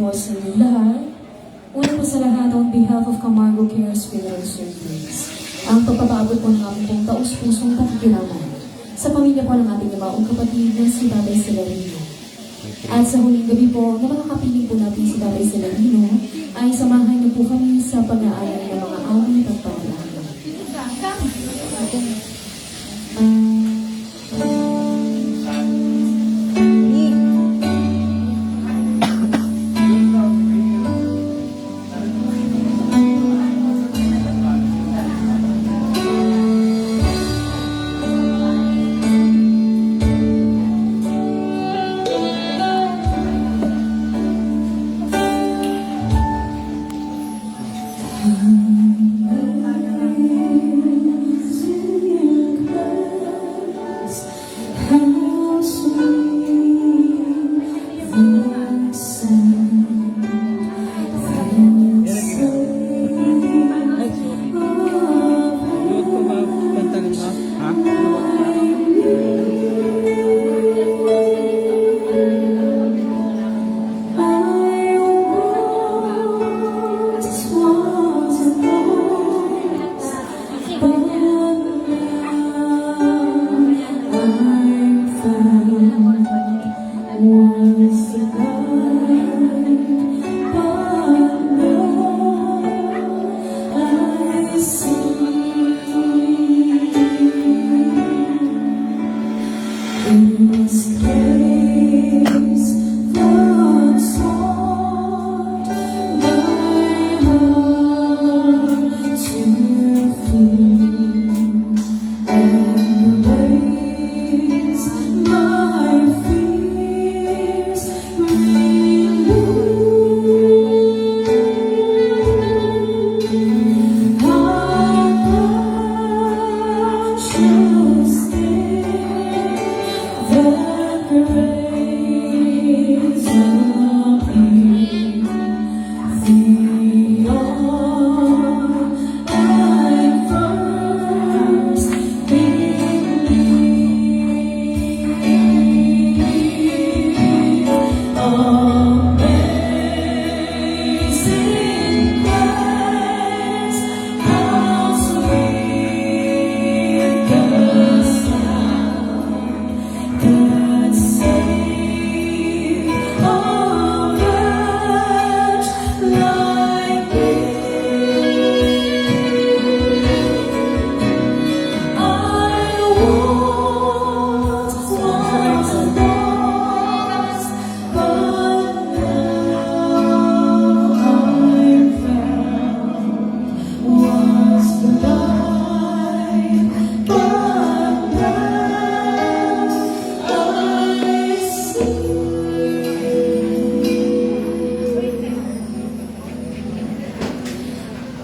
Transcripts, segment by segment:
po sa inyong lahat. Una po sa lahat, on behalf of Camargo Cares Funeral Service, ang pagpapaabot po ng ating pong taus-pusong pakikiraman sa pamilya po ng ating ibaong kapatid na si Tatay Celerino. At sa huling gabi po, na makakapiling po natin si Tatay Celerino, ay samahan niyo po kami sa pag-aalay ng mga awit at panalangin.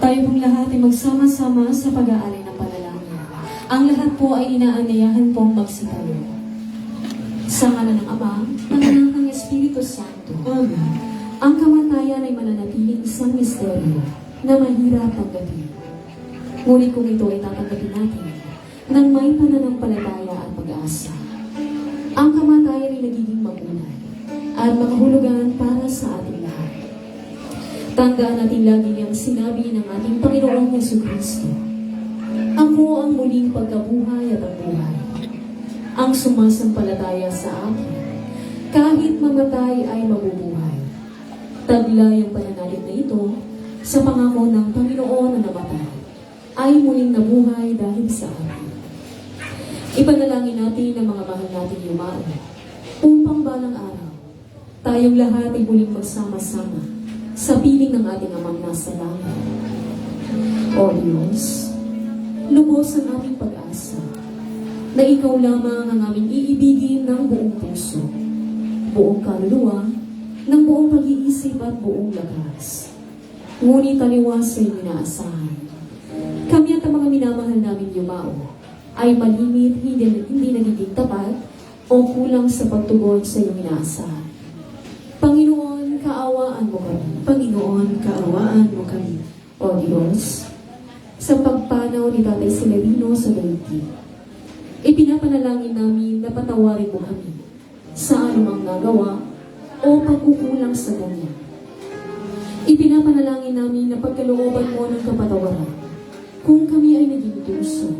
Tayo pong lahat ay magsama-sama sa pag-aalay ng panalangin. Ang lahat po ay inaanyayahan pong magsitayo. Sa ngalan ng Ama, ng Anak, ng Espiritu Santo. Amen. Ang kamatayan ay mananatiling isang misteryo na mahirap tanggapin. Ngunit kung ito ay tatanggapin natin nang may pananampalataya at pag-asa, ang kamatayan ay nagiging magunay at makahulugan para sa ating lahat. Tandaan natin lagi niyang sinabi ng ating Panginoong Jesucristo, "Ako ang muling pagkabuhay at ang buhay. Ang sumasampalataya sa akin, kahit mamatay ay mabubuhay." Taglay ang pananalig na ito sa pangako ng Panginoon na namatay ay muling nabuhay dahil sa atin. Ipanalangin natin ang mga mahal nating yumao upang balang araw, tayong lahat ay muling magsama-sama sa piling ng ating Amang nasa langit. O Diyos, lubos ang aming pag-asa na Ikaw lamang ang aming iibigin ng buong puso, buong kaluluwa, ng buong pag-iisip at buong lakas. Ngunit taliwas sa inaasahan. Kami at ang mga minamahal namin yumao ay malimit, hindi nagiging tapat o kulang sa pagtugon sa iyong inaasahan. Panginoon, kaawaan mo kami. Panginoon, kaawaan mo kami. O Diyos, sa pagpanaw ni Tatay Celerino sa daigdig, ipinapanalangin namin na patawarin mo kami sa anumang nagawa o pagkukulang sa kanya Ipinapanalangin namin na pagkalooban mo ng kapatawaran. Kung kami ay naging tuso,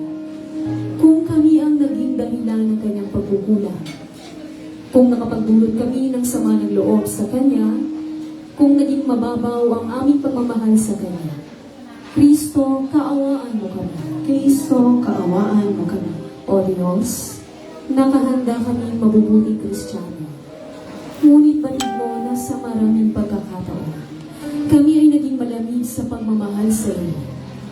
kung kami ang naging dahilan ng kanyang pagkukulang, kung nakapagdulot kami ng sama ng loob sa kanya, kung naging mababaw ang aming pagmamahal sa kanya, Kristo, kaawaan mo kami. Kristo, kaawaan mo kami. O Diyos, nakahanda kaming mabubuting Kristiyano. Ngunit batid mo na sa maraming pagkakataon, kami ay naging malamig sa pagmamahal sa iyo,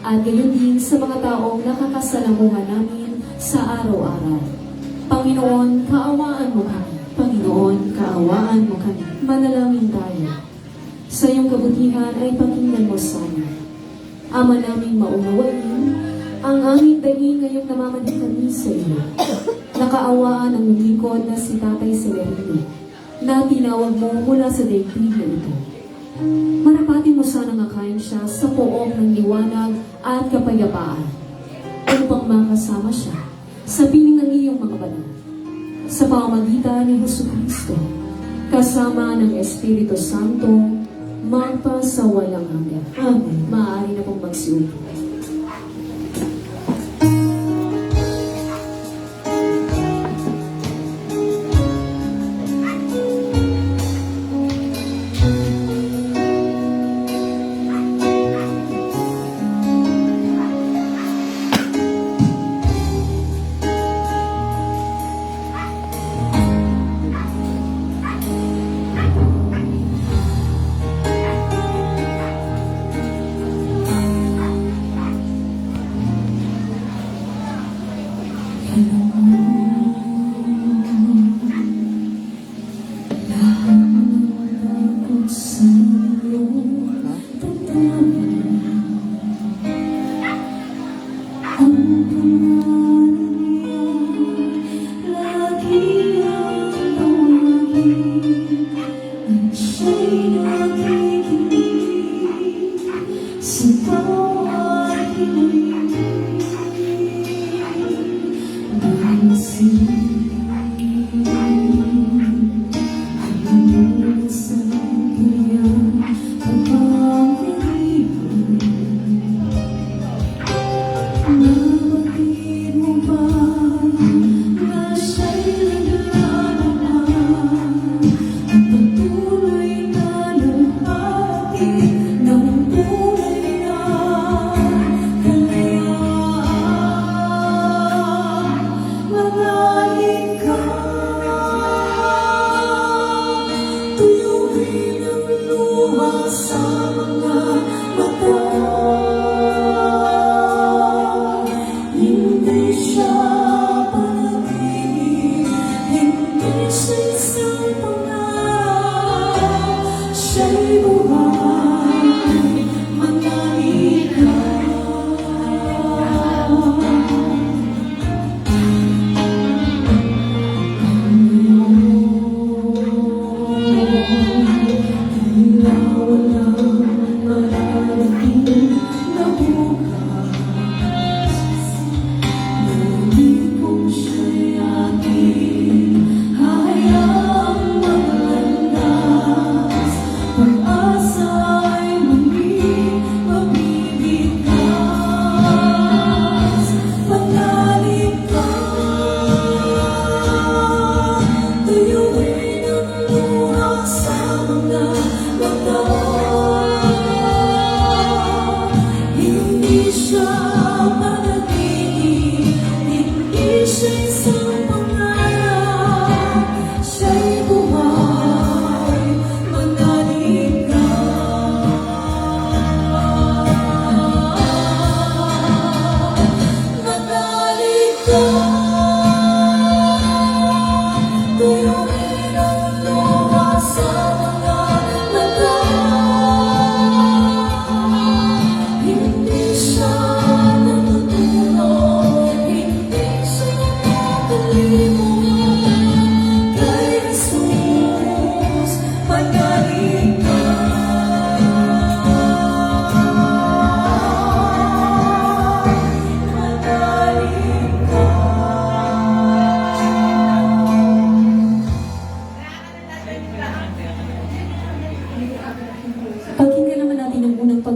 at gayon din sa mga taong nakakasalamuhan namin sa araw-araw. Panginoon, kaawaan mo kami. Panginoon, kaawaan mo kami. Manalangin tayo. Sa iyong kabutihan ay pakinggan mo sana. Ama naming maunawain, ang aming daing ngayong namamanig kami sa iyo. Nakaawaan ang lingkod na si Tatay Severino, na tinawag mo mula sa daigdig na ito. Marapatin mo sanang akayin siya sa poong ng liwanag at kapayapaan upang makasama siya sa piling ng iyong mga banal. Sa pamamagitan ni Jesucristo, kasama ng Espiritu Santo, magpa sa walang hanggan. Amen. Maaari na pong magsiupo.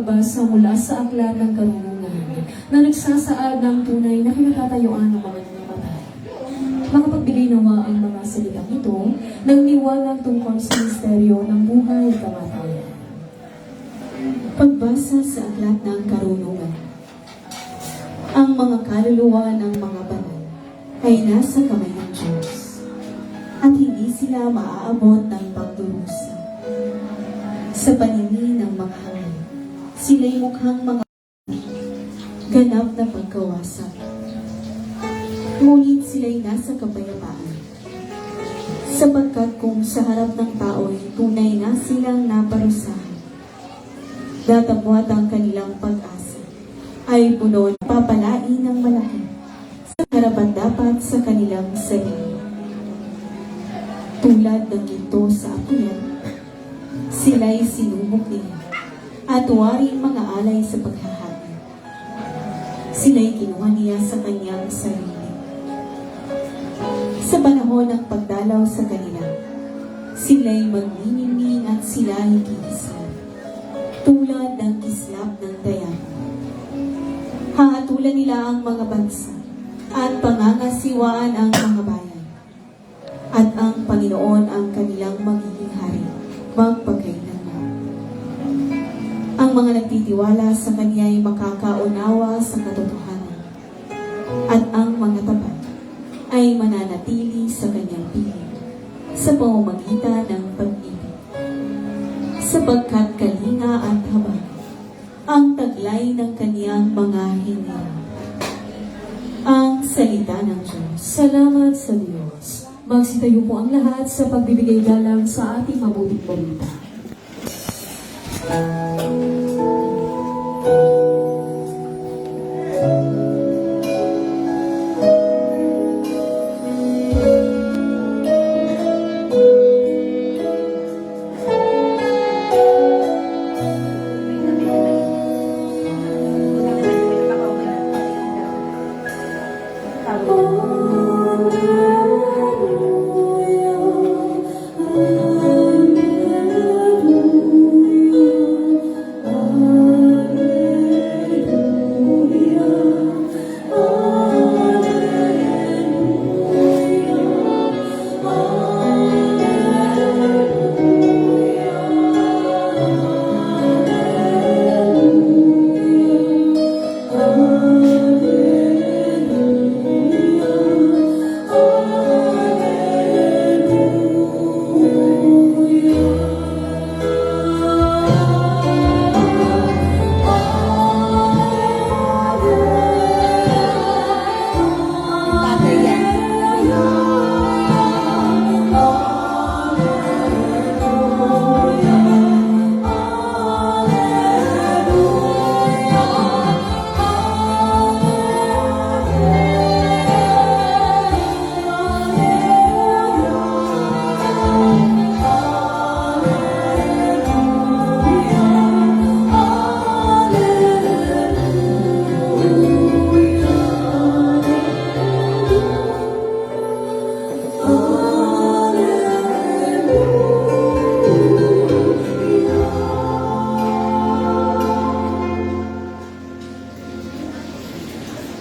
pagbasa mula sa aklat ng karunungan na nagsasaad ng tunay na kinatatayuan ng mga namatay. Makapagbigay nawa ang mga salitang ito ng liwanag tungkol sa misteryo ng buhay at kamatayan. Pagbasa sa aklat ng karunungan. Ang mga kaluluwa ng mga banal ay nasa kamay ng Diyos at hindi sila maaabot ng pagdurusa. Sa paningin ng mga hangin, sila'y mukhang mga ganap na pagkawasak. Ngunit sila'y nasa kapayapaan, sapagkat kung sa harap ng tao'y tunay na silang naparusahan, datapwat ang kanilang pag-asa ay puno ng papalain ng malaki sa karapat-dapat sa kanilang sarili. Tulad ng ginto sa apuyan, sila'y sinubok niya at waring mga alay sa paghahati. Sila'y kinuha niya sa kanyang sarili. Sa panahon ng pagdalaw sa kanila, sila'y magniningning at sila'y kikislap, tulad ng kislap ng dayapo. Hahatulan nila ang mga bansa at pangangasiwaan ang mga bayan, at ang Panginoon ang kanilang magiging hari magpakailanman. Ang mga nagtitiwala sa Kanya ay makakaunawa sa katotohanan, at ang mga tapat ay mananatili sa Kanyang piling sa pamamagitan ng pag-ibig. Sapagkat kalinga at habag ang taglay ng Kanyang mga hinirang. Ang salita ng Diyos. Salamat sa Diyos. Magsitayo po ang lahat sa pagbibigay galang sa ating mabuting balita.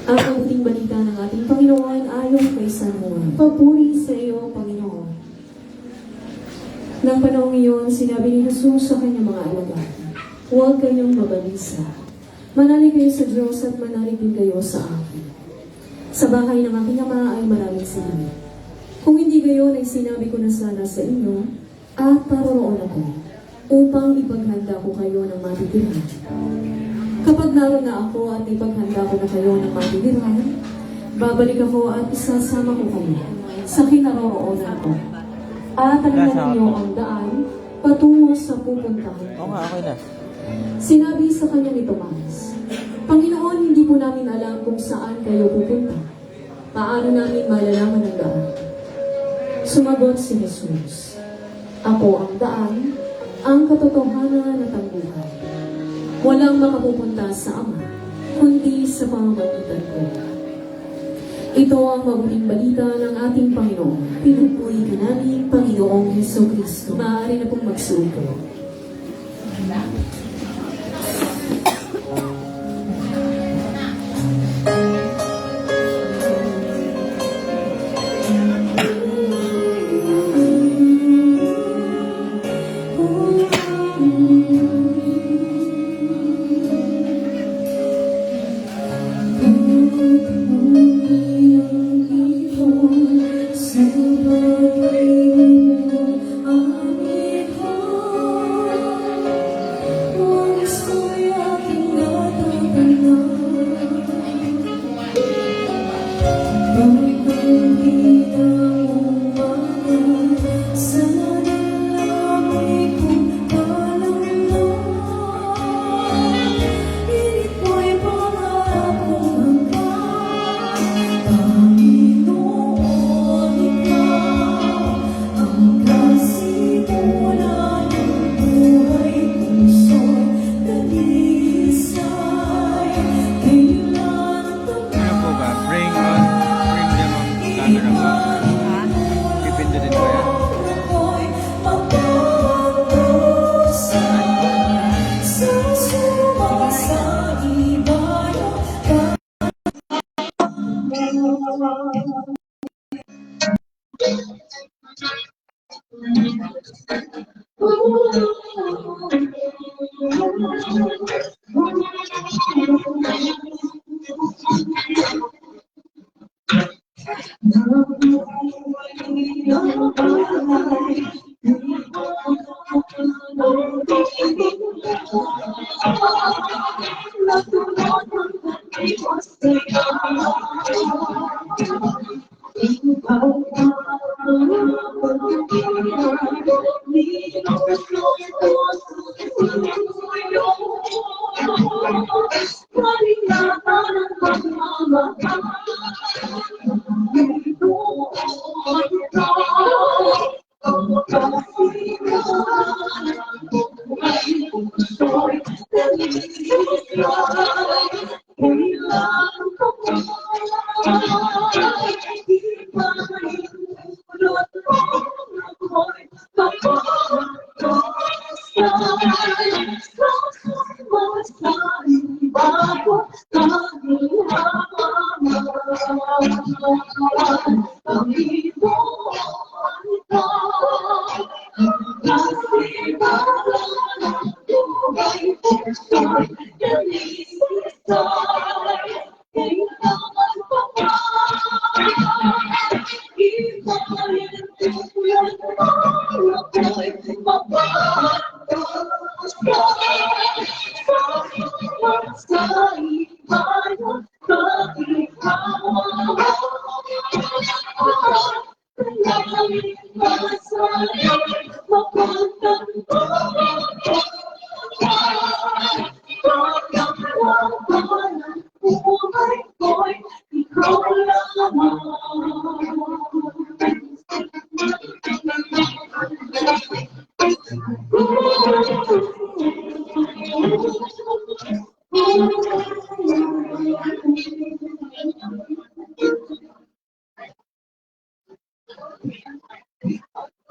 Ang mabuting balita ng ating Panginoon ayon kay San Juan. Papuri sa iyo, Panginoon. Nang panahong iyon, sinabi ni Jesus sa kanyang mga alagad, huwag kayong mabalisa. Manalig kayo sa Diyos at manalig din kayo sa akin. Sa bahay ng aking ama ay maraming silid. Kung hindi gayon ay sinabi ko na sana sa inyo, at paroroon ako, upang ipaghanda ko kayo ng matitirahan. Kapag naroon na ako at ipaghanda ko na kayo ng matitirahan, babalik ako at isasama ko kayo sa kinaroroonan ko. At alam niyo ang daan patungo sa pupuntahan ko. Oo nga, okay na. Sinabi sa kanya ni Tomas, Panginoon, hindi po namin alam kung saan kayo pupunta. Paano namin malalaman ang daan? Sumagot si Jesus, Ako ang daan, ang katotohanan at ang buhay. Walang makapupunta sa Ama, kundi sa pamamagitan ko. Ito ang mabuting balita ng ating Panginoon. Pinupuri ka namin, Panginoong Hesukristo. Maaari na pong magsuko.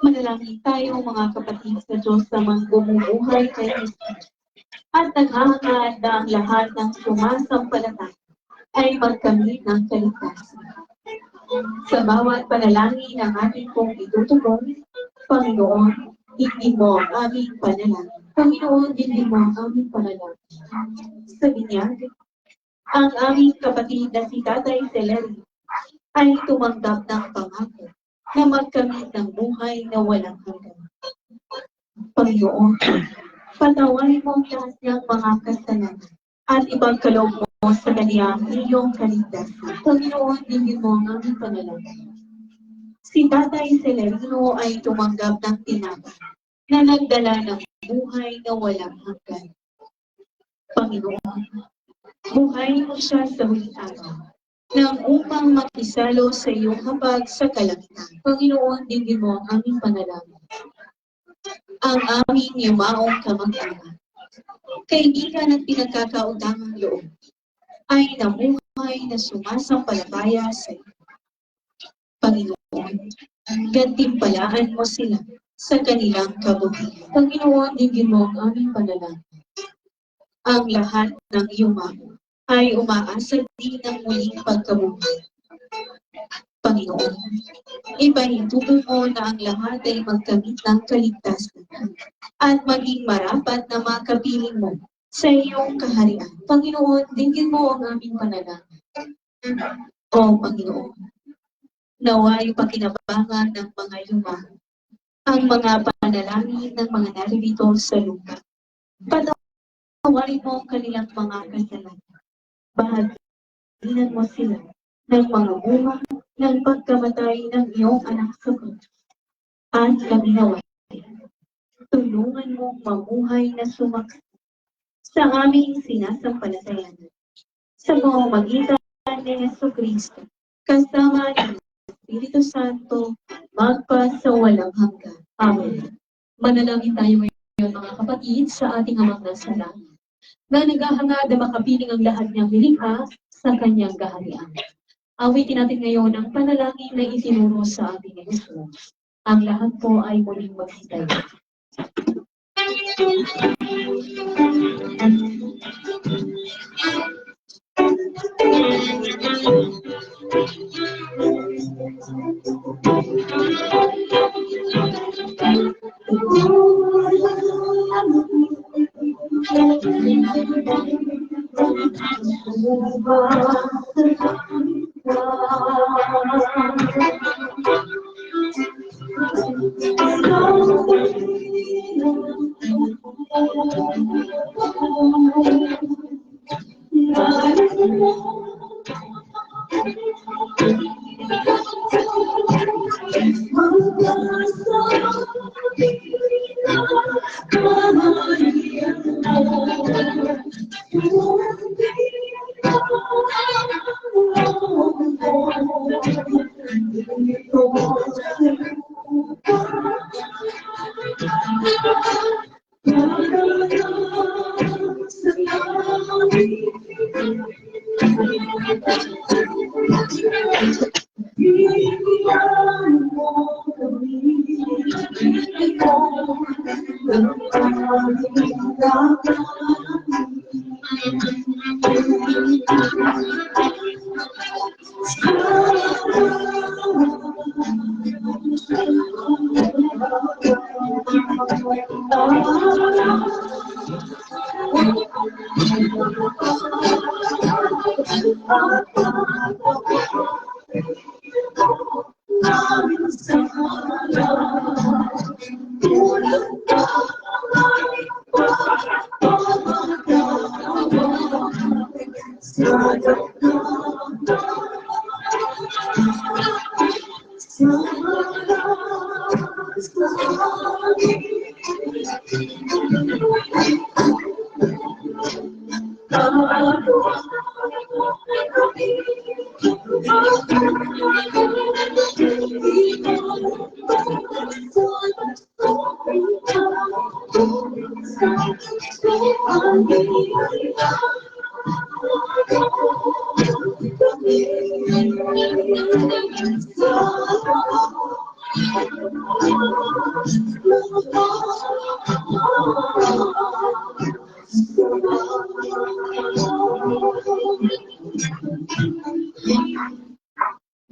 Manalangin tayo mga kapatid sa Diyos na bumubuhay kay Jesus at naghahangad na ang lahat ng sumasampalataya ay magkamit ng kaligtasan. Sa bawat panalangin ang ating pong itutugon, Panginoon, hindi mo ang aming panalangin. Panginoon, hindi mo ang aming panalangin. Sa binyag, ang aming kapatid na si Tatay Celeri ay tumanggap ng pangako na magkamit ng buhay na walang hanggan. Panginoon, patawarin mo ang lahat niyang mga kasalanan at ipagkaloob mo sa kaniyang iyong kaligtasan. Panginoon, hindi mo ang aming panalangin. Si Tatay Celerino ay tumanggap ng tinapay na nagdala ng buhay na walang hanggan. Panginoon, buhay mo siya sa huling araw nang upang makisalo sa iyong hapag sa kalangitan. Panginoon, hindi mo ang aming panalangin. Ang aming yumaong kamag-anak, kaibigan at pinagkakautangang loob, ay namuhay na sumasampalataya sa iyo. Panginoon, gantimpalaan mo sila sa kanilang kabutihan. Panginoon, hindi mo ang aming panalangin. Ang lahat ng yumaong ay umaasa din ng muling pagkabuhay. Panginoon, ipahintubo mo na ang lahat ay magkamit ng kaligtasan at maging marapat na makapiling mo sa iyong kaharian. Panginoon, dinggin mo ang aming panalangin. O Panginoon, naway pakinabangan ng mga yumaong ang mga panalangin ng mga naririto sa lupa. Patawarin mo ang kanilang mga kasalanan. Bahaginan mo sila ng mga bunga ng pagkamatay ng iyong anak sa krus. At laminaway, tulungan mong mamuhay na sumaksi sa aming sinasampalatayanan. Sa pamamagitan ni Jesucristo, kasama ng Espiritu Santo, magpa sa walang hanggan. Amen. Manalangin tayo ngayon mga kapatid sa ating amang nasa langit, na naghahangad na makapiling ang lahat niyang nilikha sa kanyang kaharian. Awitin natin ngayon ang panalangin na itinuro sa ating Jesus. Ang lahat po ay muling magsitayo.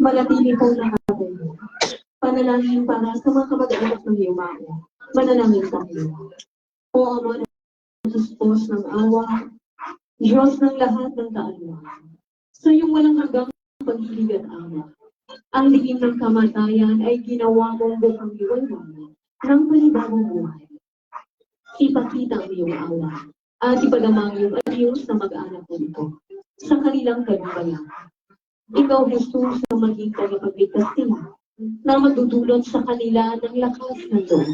Manatili pong nakatayo. Panalangin para sa mga kamag-anak ng Yumao. Manalangin tayo. O Ama ng Diyos ng awa, Diyos ng lahat ng kaalaman. Sa iyong walang hanggang pag-ibig at awa, ang lihim ng kamatayan ay ginawa mong bukang liwanag ng panibagong buhay. Ipakita ang iyong awa at ipadamang iyong aliw sa mag-anak mo ito sa kanilang kalubayan. Ikaw, Jesus, na maging tagapagligtas nila na magdudulot sa kanila ng lakas ng loob.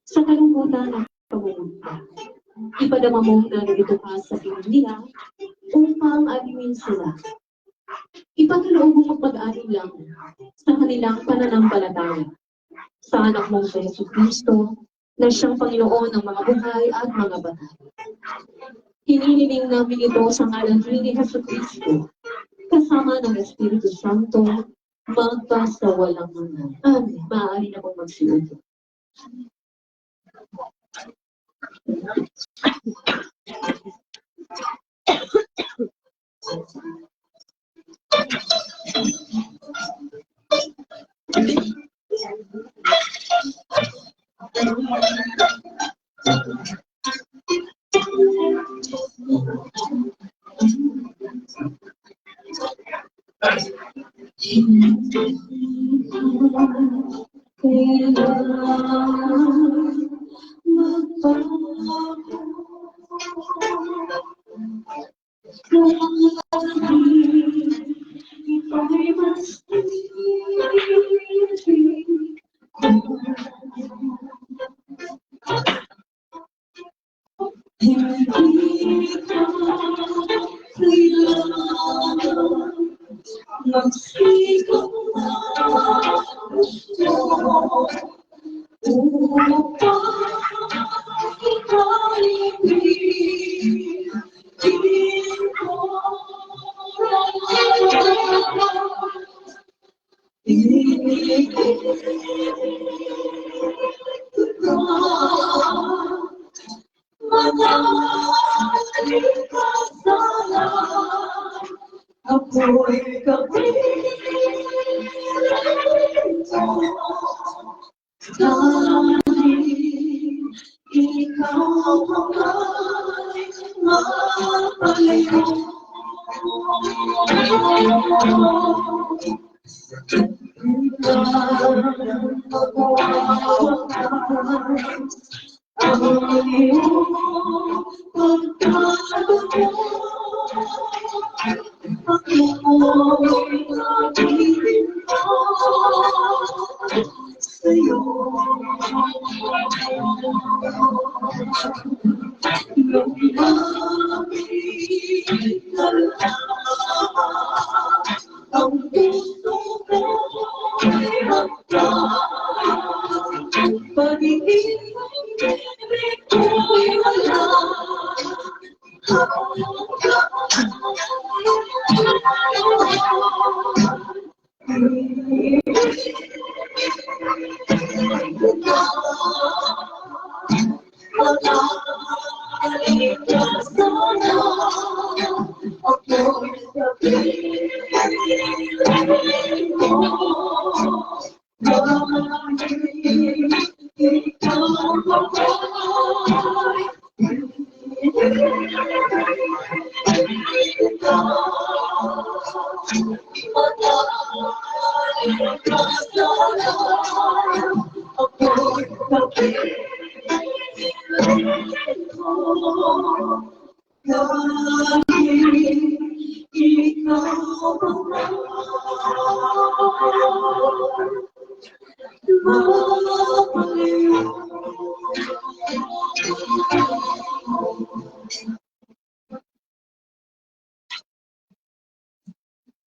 Sa kalungkutan at pagmumulta, ipadama mo na narito ka sa piling nila upang aliwin sila. Ipagkaloob mong magpag-alin lang sa kanilang pananampalataya sa anak mong sa Yesu Kristo na siyang Panginoon ng mga buhay at mga batay. Hinihiling namin ito sa ngalan ni Yesu Kristo kasama ng Espiritu Santo, magpasawalang hanggan. Amen. Maaari na pong magsiupo.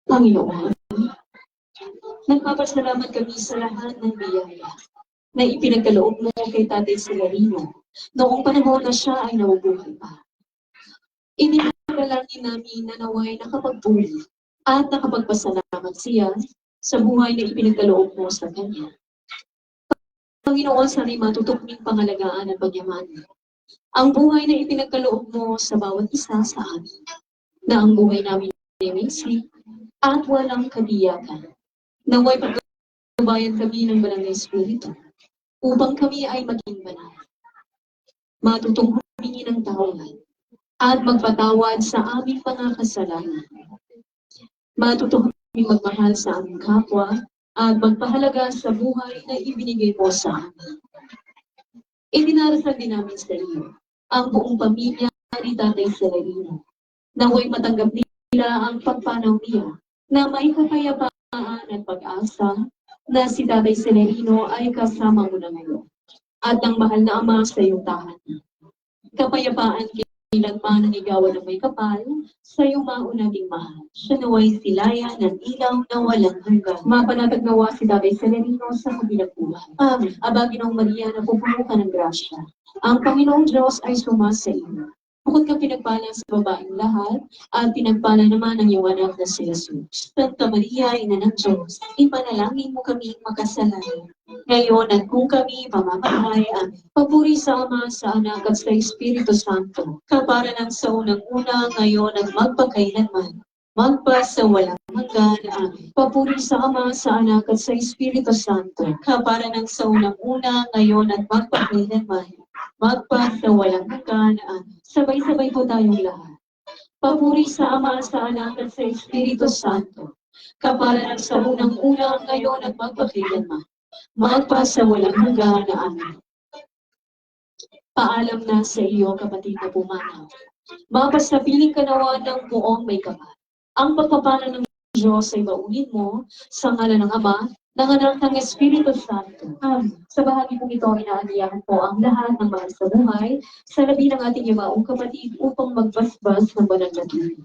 Panginoon, nagpapasalamat kami sa lahat ng biyaya na ipinagkaloob mo kay Tatay Celerino noong panahon na siya ay nabubuhay pa. Inipanalangin namin na naway nakapagpuri at nakapagpasalamat siya sa buhay na ipinagkaloob mo sa kanya. Panginoon, sana'y matutuping pangalagaan at pagyaman ang buhay na ipinagkaloob mo sa bawat isa sa amin, na ang buhay namin ay maisip at walang kabiyakan. Naway pagkabayan kami ng Banal na Espiritu upang kami ay maging banal. Matutong humingi ng tawad at magpatawad sa aming mga kasalanan. Matutong humingi magmahal sa aming kapwa at magpahalaga sa buhay na ibinigay mo sa amin. Idinarasal din namin sa iyo ang buong pamilya ni Tatay Celerino. Naway matanggap nila ang pagpanaw niya na may kapayapaan at pag-asa na si Tatay Celerino ay kasama mo na ngayon at ang mahal na Ama sa iyong tahanan. Kapayapaan kailanman ang igawan ng may kapal sa iyong maunaging mahal. Siya naway silaya ng ilaw na walang hanggan. Mapanatag nawa si Tatay Celerino sa kabilang buhay. Amen. Aba, Ginoong Maria, napupuno ka ng grasya. Ang Panginoong Diyos ay sumasa iyo. Bukod ka pinagpala sa babaeng lahat, at pinagpala naman ang iyong anak na si Jesus. Santa Maria, Ina ng Diyos, ipanalangin mo kami makasalanan. Ngayon at kung kami pamamatay, amen. Papuri sa Ama, sa Anak, at sa Espiritu Santo, kapara ng sa unang-una, ngayon at magpakailanman, magpa sa walang hanggan, amen. Papuri sa Ama, sa Anak, at sa Espiritu Santo, kapara ng sa unang-una, ngayon at magpakailanman, magpa sa walang hanggan, amen. Sabay-sabay po tayong lahat. Papuri sa Ama, sa Anak, at sa Espiritu Santo, kapara ng sa unang-una, ngayon at magpakailanman, magpa sa walang hanggan, amen. Paalam na sa iyo, kapatid na pumanaw. Mapasapiling ka nawa ng buong may kapal. Ang pagpapala ng Diyos ay maunin mo sa ngalan ng Ama, ng Anak, ng Espiritu Santo. Sa bahagi pong ito, inaaniyahan po ang lahat ng mga sa buhay sa labi ng ating imaong kapatid upang magbasbas ng banal na tubig.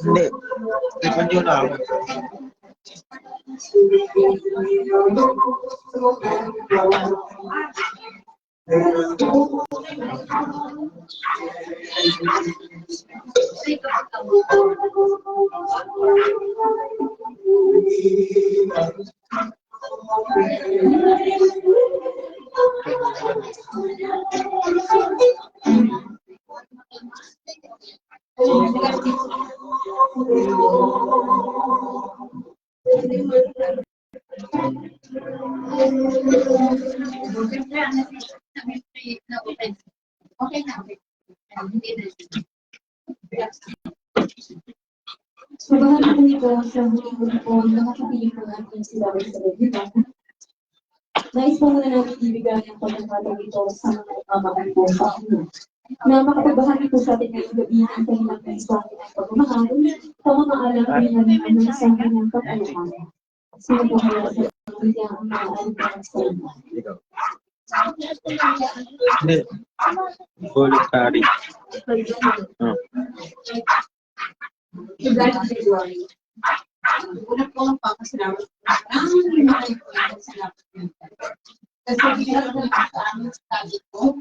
Hindi. Ipon yun lang. Sa bahagi po nito, sa huli po, nakakapiling po natin sila sa Biblia. Nais po muna natin ibigay ang pagkakataon ito sa mga pamamaan po sa akin. Na makapagbahagi po sa atin ngayong gabi ang kanilang mensahe ng pagmamahal sa mga alam na rin sa kanyang kapayapaan. Sino po kaya sa Biblia ang mga alam sa inyo? Hindi. Voluntary. Una po ang papasalamat. Maraming salamat. Kasi bilang na sa aming study ko,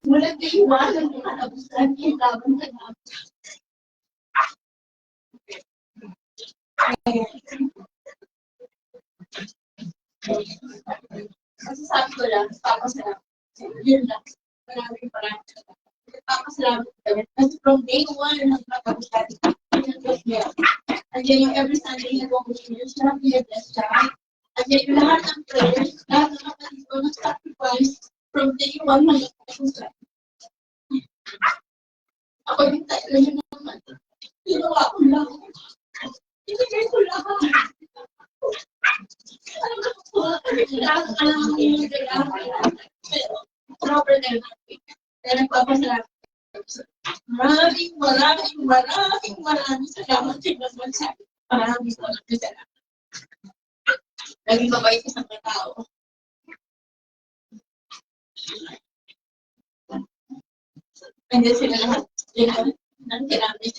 walang iiwasan ng katapusan yung laban sa namin. Kasi sabi ko lang, papasalamat. Yun lang. Maraming salamat. Papasalamat kami. Kasi from day one, nagpapagod natin. Andiyan yung every Sunday na walk with you. Siya, bless siya. Andiyan yung lahat ng prayers, lahat ng kapatid ko ng sacrifice from day one hanggang sa ako yung tayo yun naman. Ginawa ko lang. Ibigay ko lahat. Alam ko, alam mo yung pero proper na yun. Kaya nagpapasalamat. maraming salamat sa inyo. Maraming salamat. Naging mabait sa mga tao. Nandiyan sila lahat. Ng tinamis.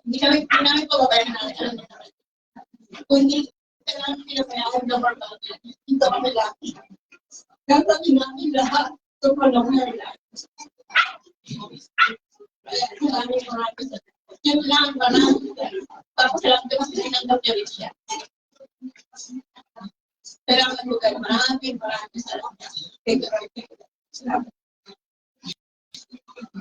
Hindi namin pababayan natin. Kundi, kailangan pinabayaan ng mga bagay. Ito kami lang. Gagawin namin lahat. Ito pa lang na lang. Maraming salamat. Yun lang, maraming salamat. Tapos lang ito kasi sinanggap niya rin siya. Salamat po kayo. Maraming salamat. Salamat.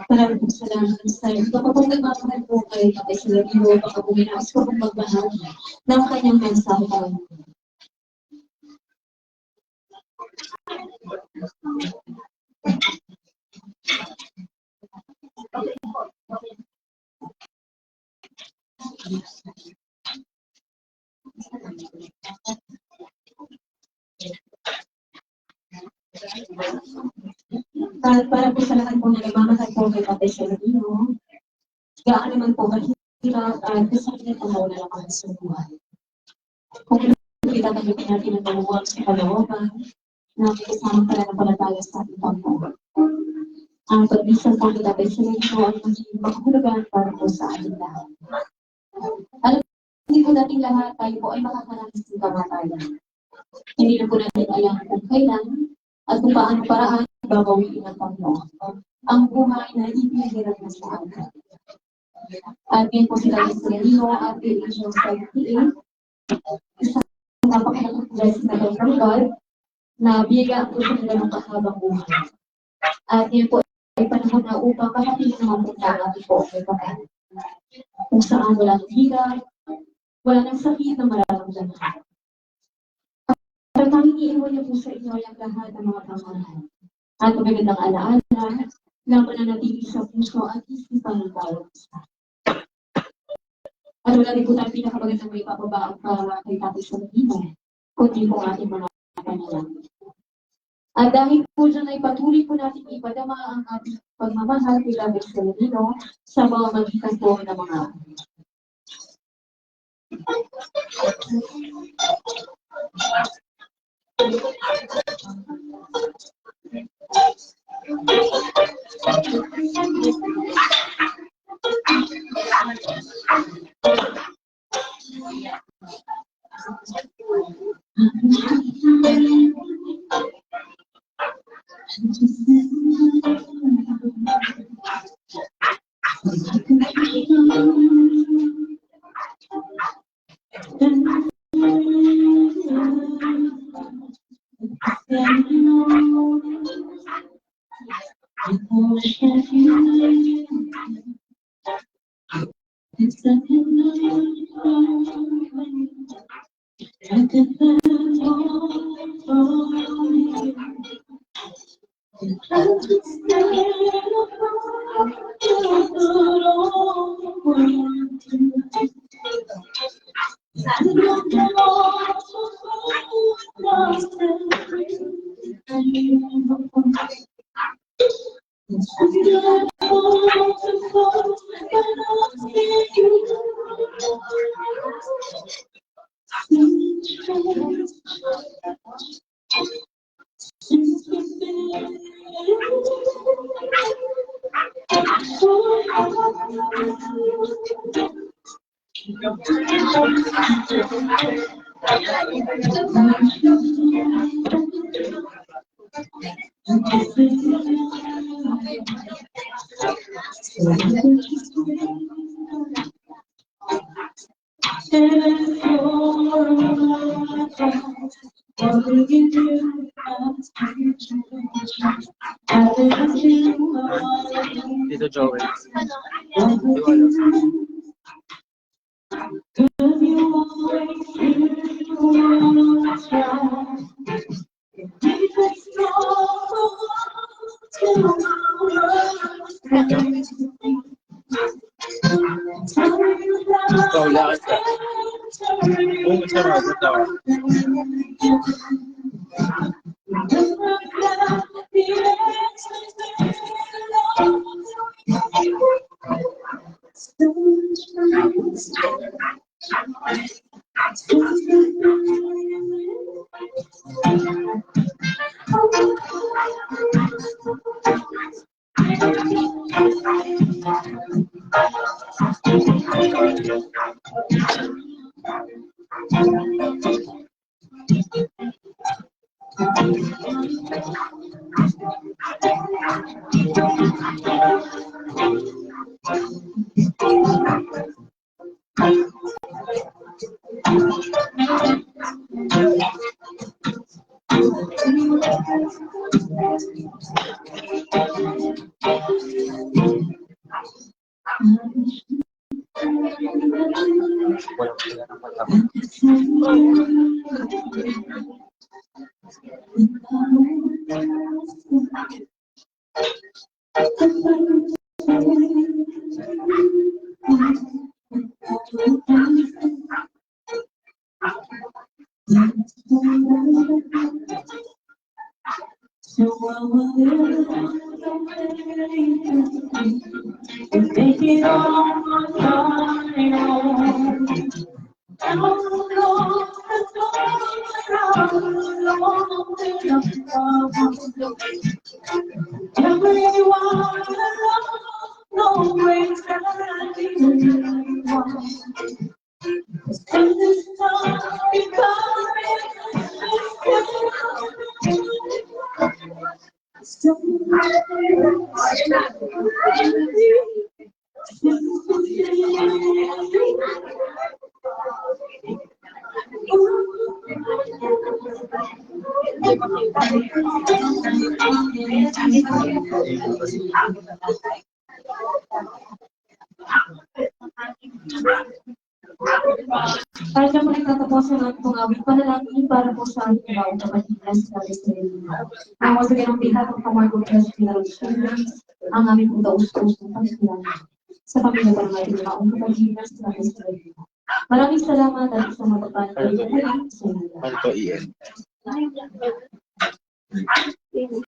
Maraming salamat sa iyo. Kapag nagmamahal po kayo, kapag sila binuha, baka puminas ko kung magbahagi ng kanyang mensahe kayo. Para po sa lahat po na nagmamahal po kay Tatay Celestino, gaano naman po kahirap at kasakit ang mawala ng kahit sa buhay. Kung kita tayo natin ang maluwag sa kalooban, na may kasamang pananampalataya sa ating Panginoon. Ang pag-ibig po ni Tatay Celestino ay magiging makahulugan para po sa ating lahat. Alam po natin lahat, tayo po ay makakaranas ng kamatayan. Hindi na po natin alam kung kailan at kung paano paraan babawiin ng Panginoon ang buhay na ibinigay na sa atin. At ngayon po sila yung Sereno at Asian 78, isang napakalaking blessing na from God na bigyan po sa nila ng kahabang buhay. At ngayon po ay panahon na upang kahapin naman po na natin po ay kapal. Kung saan wala ng hirap, wala ng sakit na mararamdaman. At ang iniiwan niyo po sa inyo ang lahat ng mga pangalaman at magagandang alaala na mananatili sa puso at isipan ng bawat isa. At wala rin po tayong pinakamagandang may papabaan para kay Tatay Celestino, kundi po ating mga panalangin. At dahil po dyan ay patuloy po natin ipadama ang ating pagmamahal kay Tatay Celestino sa mga magitan po ng mga Tito Joey. Ikaw, lakad ka. Oo, masarap. Masarap. Kahit na muli tatapusin ang itong awit panalangin para po sa ating ibaong kapatiran sa Israel. Ang once again, on behalf of Camargo Church Funeral Service, ang aming pong daus-daus ng pagkilala sa pamilya para ng ating ibaong kapatiran sa Israel. Maraming salamat at isang matapanan kayo sa inyo. Ano to, Ian?